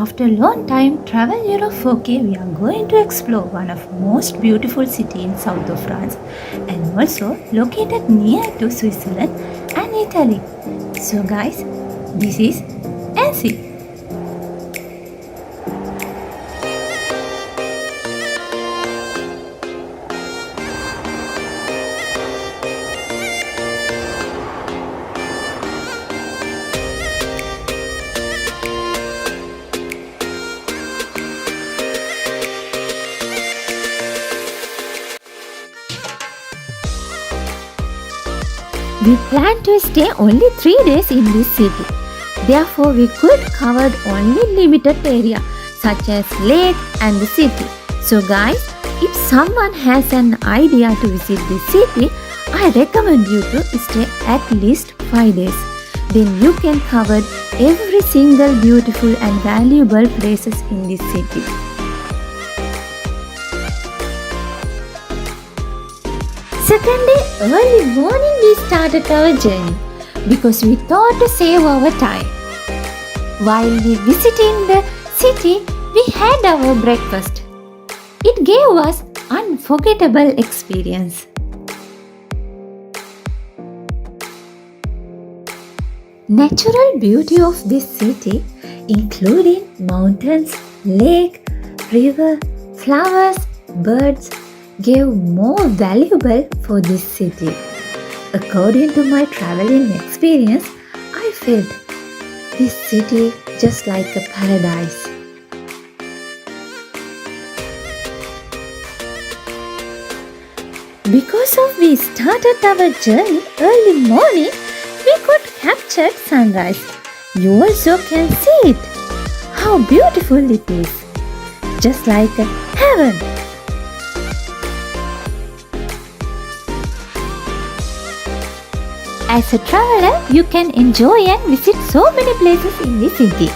after a long time travel Europe 4K, we are going to explore one of most beautiful city in south of France and also located near to Switzerland and Italy. So guys, this is Annecy. We planned to stay only 3 days in this city. Therefore, we could cover only limited area such as lake and the city. So guys, if someone has an idea to visit this city, I recommend you to stay at least 5 days. Then you can cover every single beautiful and valuable places in this city. Second day, early morning we started our journey because we thought to save our time. While we visiting the city, we had our breakfast. It gave us unforgettable experience. Natural beauty of this city, including mountains, lake, river, flowers, birds, gave more valuable for this city. According to my traveling experience, I felt this city just like a paradise. Because of we started our journey early morning, we could capture sunrise. You also can see it. How beautiful it is. Just like a heaven. As a traveler, you can enjoy and visit so many places in the city,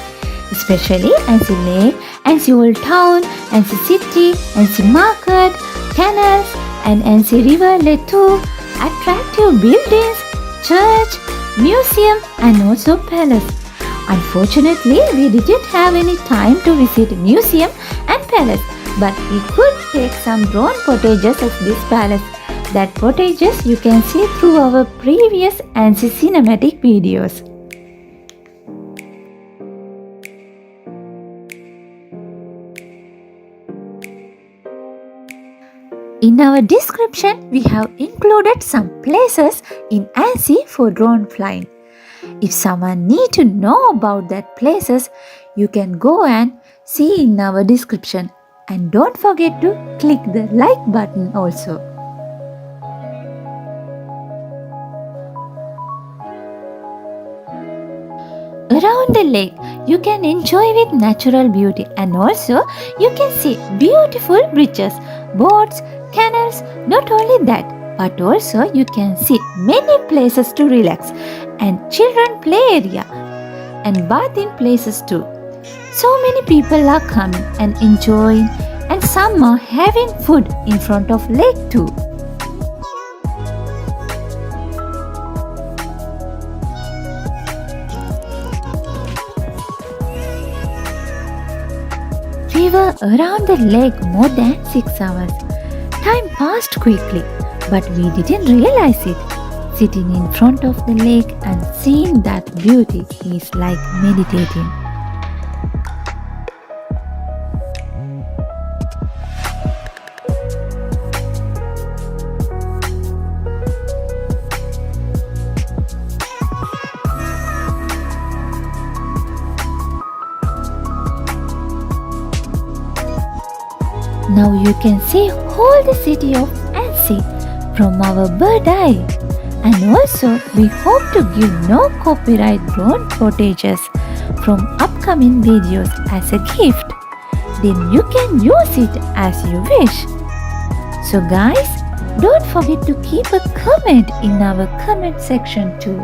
especially Annecy Lake, Annecy Old Town, Annecy City, Annecy Market, canals, and Annecy River led to attractive buildings, church, museum, and also palace. Unfortunately, we didn't have any time to visit museum and palace, but we could take some drone footages of this palace. That footages you can see through our previous Annecy cinematic videos. In our description, we have included some places in Annecy for drone flying. If someone need to know about that places, you can go and see in our description. And don't forget to click the like button also. Around the lake, you can enjoy with natural beauty and also you can see beautiful bridges, boats, canals. Not only that, but also you can see many places to relax and children play area and bathing places too. So many people are coming and enjoying and some are having food in front of lake too. We were around the lake more than 6 hours. Time passed quickly, but we didn't realize it. Sitting in front of the lake and seeing that beauty is like meditating. Now you can see whole the city of Annecy from our bird eye. And also we hope to give no copyright drone footages from upcoming videos as a gift. Then you can use it as you wish. So guys, don't forget to keep a comment in our comment section too.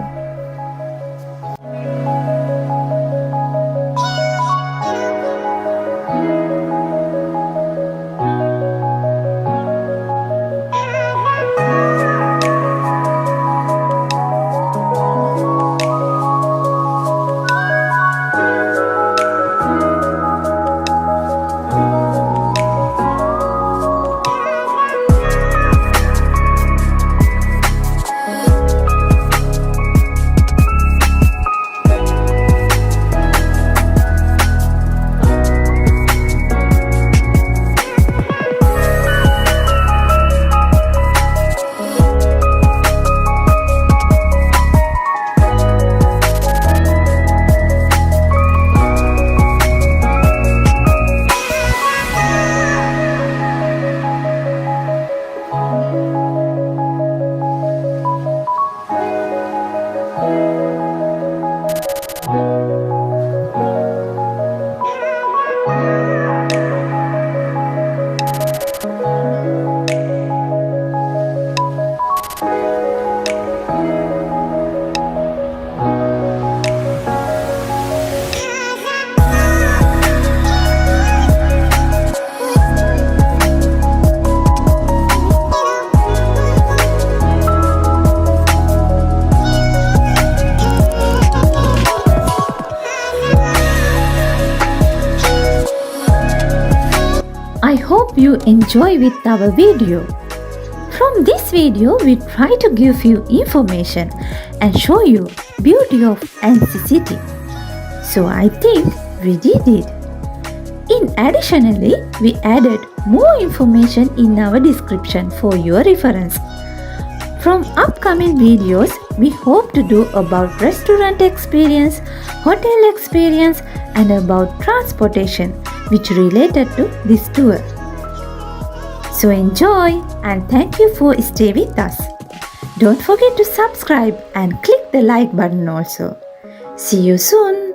hope you enjoy with our video. From this video, we try to give you information and show you beauty of Annecy city. So I think we did it. Additionally, we added more information in our description for your reference. From upcoming videos, we hope to do about restaurant experience, hotel experience, and about transportation, which related to this tour. So enjoy and thank you for staying with us. Don't forget to subscribe and click the like button also. See you soon.